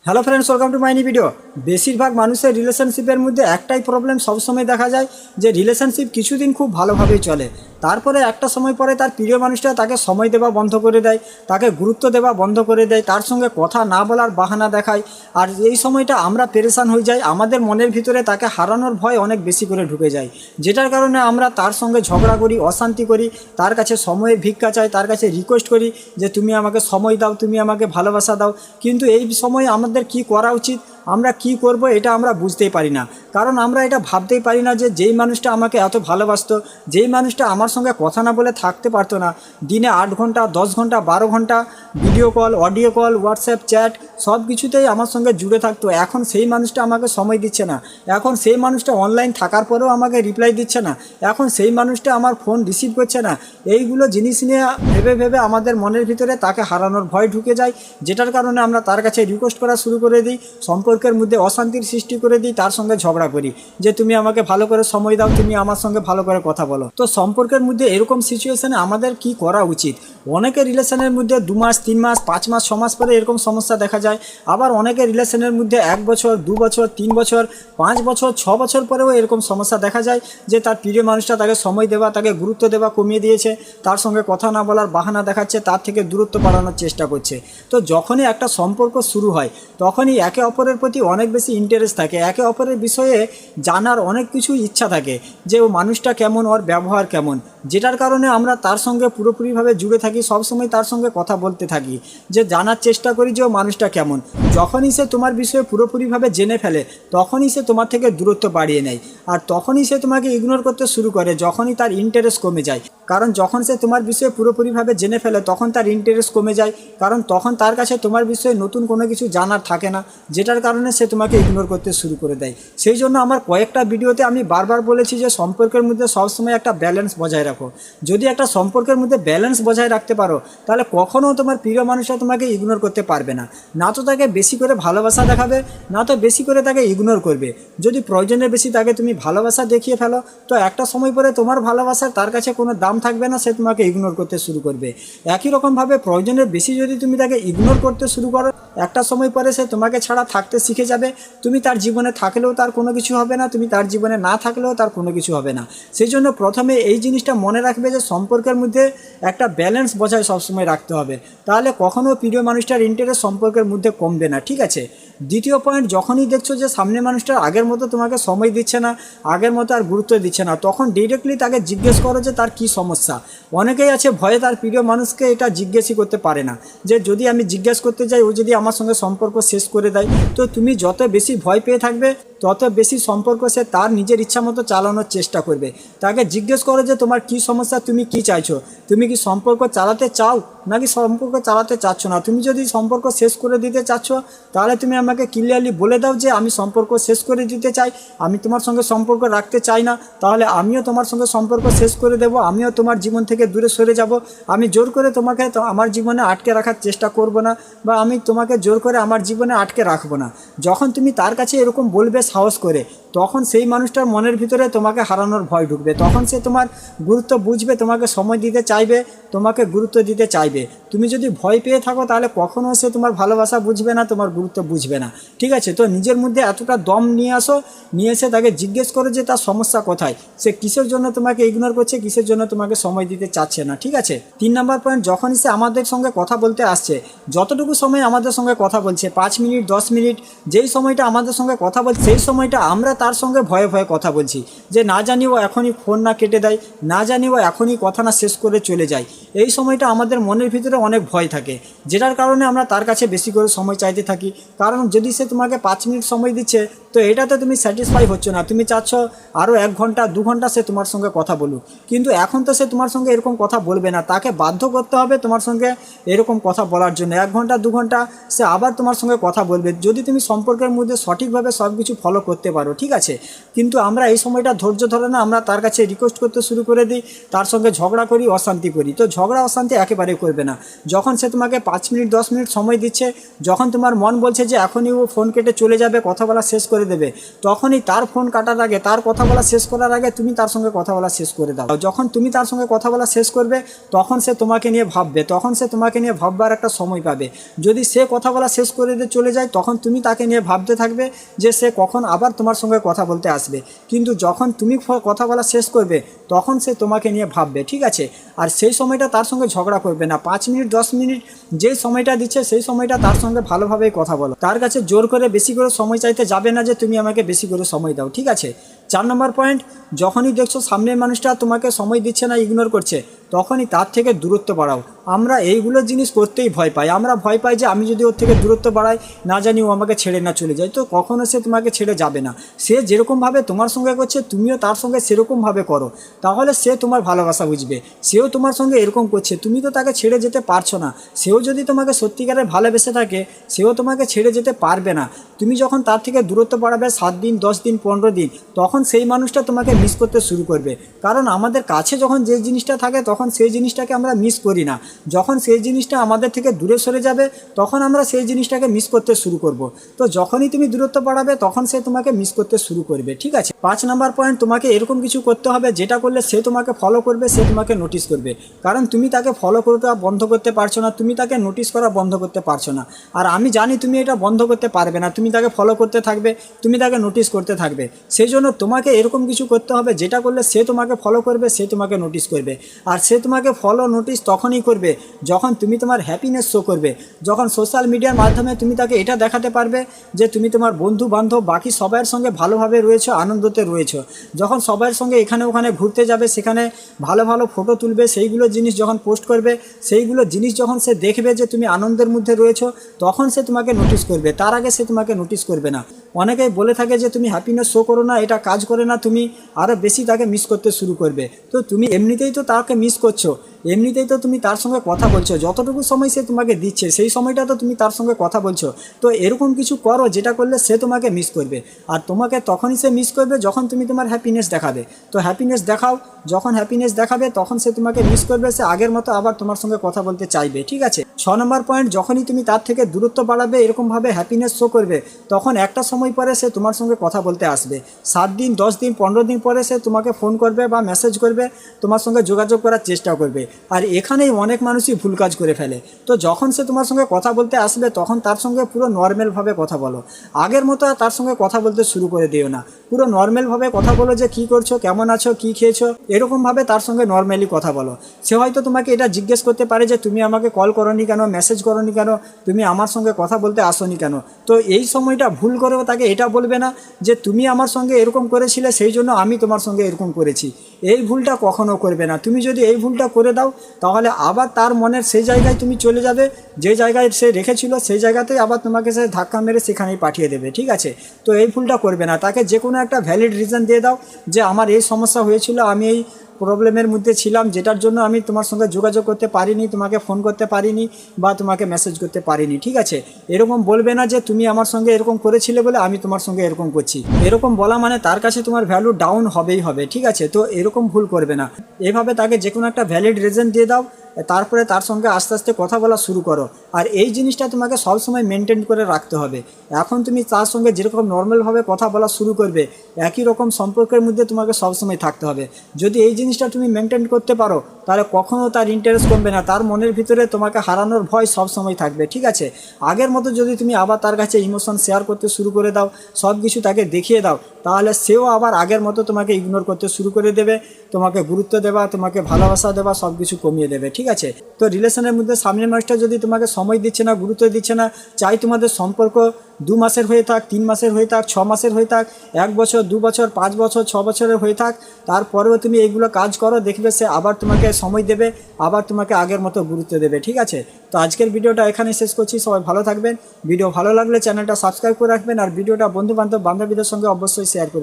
Hello friends, welcome to my new video. বেশিরভাগ মানুষের রিলেশনশিপের মধ্যে একটাই প্রবলেম সবসময় দেখা যায় যে রিলেশনশিপ কিছুদিন খুব ভালোভাবেই চলে, তারপরে একটা সময় পরে তার প্রিয় মানুষটা তাকে সময় দেওয়া বন্ধ করে দেয়, তাকে গুরুত্ব দেওয়া বন্ধ করে দেয়, তার সঙ্গে কথা না বলার বাহানা দেখায়। আর এই সময়টা আমরা পেরেশান হয়ে যাই, আমাদের মনের ভিতরে তাকে হারানোর ভয় অনেক বেশি করে ঢুকে যায়, যেটার কারণে আমরা তার সঙ্গে ঝগড়া করি, অশান্তি করি, তার কাছে সময়ের ভিক্ষা চাই, তার কাছে রিকোয়েস্ট করি যে তুমি আমাকে সময় দাও, তুমি আমাকে ভালোবাসা দাও। কিন্তু এই সময় আমাদের কি করা উচিত, আমরা কি করব, এটা আমরা বুঝতেই পারি না। কারণ আমরা এটা ভাবতেই পারি না যে যেই মানুষটা আমাকে এত ভালোবাসতো, যেই মানুষটা আমার সঙ্গে কথা না বলে থাকতে পারতো না, দিনে 8 ঘন্টা 10 ঘন্টা 12 ঘন্টা video call, audio call, WhatsApp chat সব কিছুতেই আমার সঙ্গে জুড়ে থাকতো, এখন সেই মানুষটা আমাকে সময় দিচ্ছে না, এখন সেই মানুষটা অনলাইন থাকার পরেও আমাকে রিপ্লাই দিচ্ছে না, এখন সেই মানুষটা আমার ফোন রিসিভ করছে না। এইগুলো জিনিস নিয়ে ভেবে ভেবে আমাদের মনের ভিতরে তাকে হারানোর ভয় ঢুকে যায়, যেটার কারণে আমরা তার কাছে রিকোয়েস্ট করা শুরু করে দিই, সম্পর্কের মধ্যে অশান্তির সৃষ্টি করে দিই, তার সঙ্গে ঝগড়া করি যে তুমি আমাকে ভালো করে সময় দাও, তুমি আমার সঙ্গে ভালো করে কথা বলো। তো সম্পর্কের মধ্যে এরকম সিচুয়েশনে আমাদের কি করা উচিত? অনেকের রিলেশনের মধ্যে 2 মাস 3 মাস 5 মাস 6 মাস পরে এরকম সমস্যা দেখা যায়, আবার অনেকের রিলেশনের মধ্যে 1 বছর 2 বছর 3 বছর 5 বছর 6 বছর পরেও এরকম সমস্যা দেখা যায় যে তার প্রিয় মানুষটা তাকে সময় দেওয়া, তাকে গুরুত্ব দেওয়া কমিয়ে দিয়েছে, তার সঙ্গে কথা না বলার বাহানা দেখাচ্ছে, তার থেকে দূরত্ব বাড়ানোর চেষ্টা করছে। তো যখনই একটা সম্পর্ক শুরু হয় তখনই একে অপরের প্রতি অনেক বেশি ইন্টারেস্ট থাকে, একে অপরের বিষয়ে জানার অনেক কিছু ইচ্ছা থাকে যে ও মানুষটা কেমন, ওর ব্যবহার কেমন, যেটার কারণে আমরা তার সঙ্গে পুরোপুরিভাবে জুড়ে থাকি, সবসময় তার সঙ্গে কথা বলতে থাকি, যে জানার চেষ্টা করি যে ও মানুষটা কেমন। যখনই সে তোমার বিষয়ে পুরোপুরিভাবে জেনে ফেলে তখনই সে তোমার থেকে দূরত্ব বাড়িয়ে নেয়, আর তখনই সে তোমাকে ইগনোর করতে শুরু করে, যখনই তার ইন্টারেস্ট কমে যায়। কারণ যখন সে তোমার বিষয়ে পুরোপুরিভাবে জেনে ফেলে তখন তার ইন্টারেস্ট কমে যায়, কারণ তখন তার কাছে তোমার বিষয়ে নতুন কোনো কিছু জানার থাকে না, যেটার কারণে সে তোমাকে ইগনোর করতে শুরু করে দেয়। সেই জন্য আমার কয়েকটা ভিডিওতে আমি বারবার বলেছি যে সম্পর্কের মধ্যে সবসময় একটা ব্যালেন্স বজায় রাখো। যদি একটা সম্পর্কের মধ্যে ব্যালেন্স বজায় রাখতে পারো তাহলে কখনও তোমার প্রিয় মানুষরা তোমাকে ইগনোর করতে পারবে না, না তো তাকে বেশি করে ভালোবাসা দেখাবে, না তো বেশি করে তাকে ইগনোর করবে। যদি প্রয়োজনের বেশি তাকে তুমি ভালোবাসা দেখিয়ে ফেলো তো একটা সময় পরে তোমার ভালোবাসার তার কাছে কোনো দাম থাকবে না, সে তোমাকে ইগনোর করতে শুরু করবে। একই রকমভাবে প্রয়োজনের বেশি যদি তুমি তাকে ইগনোর করতে শুরু করো একটা সময় পরে সে তোমাকে ছাড়া থাকতে শিখে যাবে, তুমি তার জীবনে থাকলেও তার কোনো কিছু হবে না, তুমি তার জীবনে না থাকলেও তার কোনো কিছু হবে না। সেই জন্য প্রথমে এই জিনিসটা মনে রাখবে যে সম্পর্কের মধ্যে একটা ব্যালেন্স বজায় সবসময় রাখতে হবে, তাহলে কখনও প্রিয় মানুষটার ইন্টারেস্ট সম্পর্কের মধ্যে কমবে না, ঠিক আছে? দ্বিতীয় পয়েন্ট, যখনই দেখছো যে সামনে মানুষটা আগের মতো তোমাকে সময় দিচ্ছে না, আগের মতো আর গুরুত্ব দিচ্ছে না, তখন ডিরেক্টলি তাকে জিজ্ঞেস করো যে তার কি সমস্যা। অনেকেই আছে ভয়ে তার প্রিয় মানুষকে এটা জিজ্ঞেসই করতে পারে না, যে যদি আমি জিজ্ঞেস করতে যাই ও যদি আমার সঙ্গে সম্পর্ক শেষ করে দেয়। তো তুমি যত বেশি ভয় পেয়ে থাকবে তত বেশি সম্পর্ক সে তার নিজের ইচ্ছা মতো চালানোর চেষ্টা করবে। তাকে জিজ্ঞেস করো যে তোমার কি সমস্যা, তুমি কি চাইছো, তুমি কি সম্পর্ক চালাতে চাও নাকি সম্পর্ক চালাতে চাচ্ছ না। তুমি যদি সম্পর্ক শেষ করে দিতে চাচ্ছ তাহলে তুমি আমাকে ক্লিয়ারলি বলে দাও যে আমি সম্পর্ক শেষ করে দিতে চাই, আমি তোমার সঙ্গে সম্পর্ক রাখতে চাই না, তাহলে আমিও তোমার সঙ্গে সম্পর্ক শেষ করে দেবো, আমিও তোমার জীবন থেকে দূরে সরে যাব। আমি জোর করে তোমাকে আমার জীবনে আটকে রাখার চেষ্টা করব না, বা আমি তোমাকে জোর করে আমার জীবনে আটকে রাখবো না। যখন তুমি তার কাছে এরকম বলবে সাহস করে, তখন সেই মানুষটার মনের ভিতরে তোমাকে হারানোর ভয় ঢুকবে, তখন সে তোমার গুরুত্ব বুঝবে, তোমাকে সময় দিতে চাইবে, তোমাকে গুরুত্ব দিতে চাইবে। তুমি যদি ভয় পেয়ে থাকো তাহলে কখনো সে তোমার ভালোবাসা বুঝবে না, তোমার গুরুত্ব বুঝবে না, ঠিক আছে? তো নিজের মধ্যে এতটা দম নিয়ে আসো, নিয়ে এসে তাকে জিজ্ঞেস করো যে তার সমস্যা কোথায়, সে কিসের জন্য তোমাকে ইগনোর করছে, কিসের জন্য তোমাকে সময় দিতে চাচ্ছে না, ঠিক আছে? 3 নম্বর পয়েন্ট, যখনই সে আমাদের সঙ্গে কথা বলতে আসছে, যতটুকু সময় আমাদের সঙ্গে কথা বলছে 5 মিনিট 10 মিনিট, যেই সময়টা আমাদের সঙ্গে কথা বলছে সেই সময়টা আমরা তার সঙ্গে ভয়ে ভয়ে কথা বলছি, যে না জানি ও এখনই ফোন না কেটে দেয়, না জানি ও এখনই কথা না শেষ করে চলে যায়। এই সময়টা আমাদের মনের ভিতরে অনেক ভয় থাকে, যেটার কারণে আমরা তার কাছে বেশি করে সময় চাইতে থাকি। কারণ যদি সে তোমাকে 5 মিনিট সময় দিচ্ছে তো এটাতে তুমি স্যাটিসফাই হচ্ছ না, তুমি চাচ্ছ আরও 1 ঘন্টা 2 ঘন্টা সে তোমার সঙ্গে কথা বলুক, কিন্তু এখন তো সে তোমার সঙ্গে এরকম কথা বলবে না, তাকে বাধ্য করতে হবে তোমার সঙ্গে এরকম কথা বলার জন্য। 1 ঘন্টা 2 ঘন্টা সে আবার তোমার সঙ্গে কথা বলবে। যদি তুমি সম্পর্কের মধ্যে সঠিকভাবে সব কিছু ফলো ফলো করতে পারো, ঠিক আছে। কিন্তু আমরা এই সময়টা ধৈর্য ধরে না, আমরা তার কাছে রিকোয়েস্ট করতে শুরু করে দিই, তার সঙ্গে ঝগড়া করি, অশান্তি করি। তো ঝগড়া অশান্তি একেবারে করবে না। যখন সে তোমাকে 5 মিনিট 10 মিনিট সময় দিচ্ছে, যখন তোমার মন বলছে যে এখনই ও ফোন কেটে চলে যাবে, কথা বলা শেষ করে দেবে, তখনই তার ফোন কাটার আগে, তার কথা বলা শেষ করার আগে তুমি তার সঙ্গে কথা বলা শেষ করে দাও। যখন তুমি তার সঙ্গে কথা বলা শেষ করবে, তখন সে তোমাকে নিয়ে ভাববে, তখন সে তোমাকে নিয়ে ভাববার একটা সময় পাবে। যদি সে কথা বলা শেষ করে দিয়ে চলে যায়, তখন তুমি তাকে নিয়ে ভাবতে থাকবে যে সে কখন আবার তোমার সঙ্গে কথা বলতে আসবে। কিন্তু যখন তুমি কথা বলা শেষ করবে, তখন সে তোমাকে নিয়ে ভাববে, ঠিক আছে। আর সেই সময়টা তার সঙ্গে ঝগড়া করবে না। 5 মিনিট 10 মিনিট যে সময়টা দিচ্ছে, সেই সময়টা তার সঙ্গে ভালোভাবেই কথা বলো। তার কাছে জোর করে বেশি করে সময় চাইতে যাবে না যে তুমি আমাকে বেশি করে সময় দাও, ঠিক আছে। 4 নম্বর পয়েন্ট, যখনই দেখছো সামনের মানুষটা তোমাকে সময় দিচ্ছে না, ইগনোর করছে, তখনই তার থেকে দূরত্ব বাড়াও। আমরা এইগুলো জিনিস করতেই ভয় পাই। আমরা ভয় পাই যে আমি যদি ওর থেকে দূরত্ব বাড়াই, না জানি ও আমাকে ছেড়ে না চলে যায়। তো কখনো সে তোমাকে ছেড়ে যাবে না। সে যেরকমভাবে তোমার সঙ্গে করছে, তুমিও তার সঙ্গে সেরকমভাবে করো, তাহলে সে তোমার ভালোবাসা বুঝবে। সেও তোমার সঙ্গে এরকম করছে, তুমি তো তাকে ছেড়ে যেতে পারছো না। সেও যদি তোমাকে সত্যিকারে ভালোবেসে থাকে, সেও তোমাকে ছেড়ে যেতে পারবে না। তুমি যখন তার থেকে দূরত্ব বাড়াবে 7 দিন 10 দিন 15 দিন, তখন সেই মানুষটা তোমাকে মিস করতে শুরু করবে। কারণ আমাদের কাছে যখন যে জিনিসটা থাকে, তখন সেই জিনিসটাকে আমরা মিস করি না। যখন সেই জিনিসটা আমাদের থেকে দূরে সরে যাবে, তখন আমরা সেই জিনিসটাকে মিস করতে শুরু করব। তো যখনই তুমি দূরত্ব বাড়াবে, তখন সে তোমাকে মিস করতে শুরু করবে, ঠিক আছে। 5 নাম্বার পয়েন্ট, তোমাকে এরকম কিছু করতে হবে যেটা করলে সে তোমাকে ফলো করবে, সে তোমাকে নোটিস করবে। কারণ তুমি তাকে ফলো করা বন্ধ করতে পারছো না, তুমি তাকে নোটিস করা বন্ধ করতে পারছো না। আর আমি জানি তুমি এটা বন্ধ করতে পারবে না। তুমি তাকে ফলো করতে থাকবে, তুমি তাকে নোটিস করতে থাকবে। সেই জন্য তোমাকে এরকম কিছু করতে হবে যেটা করলে সে তোমাকে ফলো করবে, সে তোমাকে নোটিস করবে। আর সে তোমাকে ফলো নোটিস তখনই করবে যখন তুমি তোমার হ্যাপিনেস শো করবে। যখন সোশ্যাল মিডিয়ার মাধ্যমে তুমি তাকে এটা দেখাতে পারবে যে তুমি তোমার বন্ধু বান্ধব বাকি সবার সঙ্গে ভালোভাবে রয়েছো, আনন্দতে রয়েছো। যখন সবার সঙ্গে এখানে ওখানে ঘুরতে যাবে, সেখানে ভালো ভালো ফটো তুলবে, সেইগুলো জিনিস যখন পোস্ট করবে, সেইগুলো জিনিস যখন সে দেখবে যে তুমি আনন্দের মধ্যে রয়েছো, তখন সে তোমাকে নোটিস করবে। তার আগে সে তোমাকে নোটিস করবে না। অনেকেই বলে থাকে যে তুমি হ্যাপিনেস শো করো না, এটা কাজ করে না, তুমি আরও বেশি তাকে মিস করতে শুরু করবে। তো তুমি এমনিতেই তো তাকে মিস করছো, এমনিতেই তো তুমি তার সঙ্গে কথা বলছো, যতটুকু সময় সে তোমাকে দিচ্ছে সেই সময়টা তো তুমি তার সঙ্গে কথা বলছো। তো এরকম কিছু করো যেটা করলে সে তোমাকে মিস করবে। আর তোমাকে তখনই সে মিস করবে যখন তুমি তোমার হ্যাপিনেস দেখাবে। তো হ্যাপিনেস দেখাও, যখন হ্যাপিনেস দেখাবে তখন সে তোমাকে মিস করবে, সে আগের মতো আবার তোমার সঙ্গে কথা বলতে চাইবে, ঠিক আছে। 6 নম্বর পয়েন্ট, যখনই তুমি তার থেকে দূরত্ব বাড়াবে, এরকমভাবে হ্যাপিনেস শো করবে, তখন একটা সময় পরে সে তোমার সঙ্গে কথা বলতে আসবে। 7 দিন 10 দিন 15 দিন পরে সে তোমাকে ফোন করবে বা মেসেজ করবে, তোমার সঙ্গে যোগাযোগ করার চেষ্টা করবে। আর এখানেই অনেক মানুষই ভুল কাজ করে ফেলে। তো যখন সে তোমার সঙ্গে কথা বলতে আসবে, তখন তার সঙ্গে পুরো নর্মালভাবে কথা বলো। আগের মতো আর তার সঙ্গে কথা বলতে শুরু করে দিও না। পুরো নর্মালভাবে কথা বলো যে কী করছো, কেমন আছো, কী খেয়েছো, এরকমভাবে তার সঙ্গে নর্মালি কথা বলো। সে হয়তো তোমাকে এটা জিজ্ঞেস করতে পারে যে তুমি আমাকে কল করোনি কেন, মেসেজ করোনি কেন, তুমি আমার সঙ্গে কথা বলতে আসোনি কেন। তো এই সময়টা ভুল করেও তাকে এটা বলবে না যে তুমি আমার সঙ্গে এরকম করেছিলে, সেই জন্য আমি তোমার সঙ্গে এরকম করেছি। এই ভুলটা কখনো করবে না। তুমি যদি এই ভুলটা করে দাও, তাহলে আবার তার মনের সেই জায়গায় তুমি চলে যাবে, যে জায়গায় সে রেখেছিল সেই জায়গাতেই আবার তোমাকে সে ধাক্কা মেরে সেখানেই পাঠিয়ে দেবে, ঠিক আছে। তো এই ভুলটা করবে না। তাকে যে কোনো একটা ভ্যালিড রিজন দিয়ে দাও যে আমার এই সমস্যা হয়েছিল, আমি এই প্রবলেমের মধ্যে ছিলাম, যেটার জন্য আমি তোমার সঙ্গে যোগাযোগ করতে পারিনি, তোমাকে ফোন করতে পারিনি বা তোমাকে মেসেজ করতে পারিনি, ঠিক আছে। এরকম বলবে না যে তুমি আমার সঙ্গে এরকম করেছিলে বলে আমি তোমার সঙ্গে এরকম করছি। এরকম বলা মানে তার কাছে তোমার ভ্যালু ডাউন হবেই হবে, ঠিক আছে। তো এরকম ভুল করবে না। এভাবে তাকে যে কোনো একটা ভ্যালিড রিজন দিয়ে দাও, তারপরে তার সঙ্গে আস্তে আস্তে কথা বলা শুরু করো। আর এই জিনিসটা তোমাকে সবসময় মেনটেন করে রাখতে হবে। এখন তুমি তার সঙ্গে যেরকম নর্মালভাবে কথা বলা শুরু করবে, একই রকম সম্পর্কের মধ্যে তোমাকে সবসময় থাকতে হবে। যদি এই জিনিসটা তুমি মেনটেন করতে পারো, তাহলে কখনও তার ইন্টারেস্ট কমবে না। তার মনের ভিতরে তোমাকে হারানোর ভয় সবসময় থাকবে, ঠিক আছে। আগের মতো যদি তুমি আবার তার কাছে ইমোশন শেয়ার করতে শুরু করে দাও, সব কিছু তাকে দেখিয়ে দাও, তাহলে সেও আবার আগের মতো তোমাকে ইগনোর করতে শুরু করে দেবে। তোমাকে গুরুত্ব দেওয়া, তোমাকে ভালোবাসা দেওয়া সব কিছু কমিয়ে দেবে, ঠিক আছে। তো রিলেশনের মধ্যে সামনের মানুষটা যদি তোমাকে সময় দিচ্ছে না, গুরুত্ব দিচ্ছে না, চাই তোমাদের সম্পর্ক 2 মাসের হয়ে থাক, 3 মাসের হয়ে থাক, 6 মাসের হয়ে থাক, 1 বছর 2 বছর 5 বছর 6 বছরের হয়ে থাক, তারপরেও তুমি এইগুলো কাজ করো, দেখবে সে আবার তোমাকে সময় দেবে, আবার তোমাকে আগের মতো গুরুত্ব দেবে, ঠিক আছে। তো আজকের ভিডিওটা এখানে শেষ করছি। সবাই ভালো থাকবেন। ভিডিও ভালো লাগলে চ্যানেলটা সাবস্ক্রাইব করে রাখবেন, আর ভিডিওটা বন্ধু বান্ধব বান্ধবীদের সঙ্গে অবশ্যই শেয়ার করে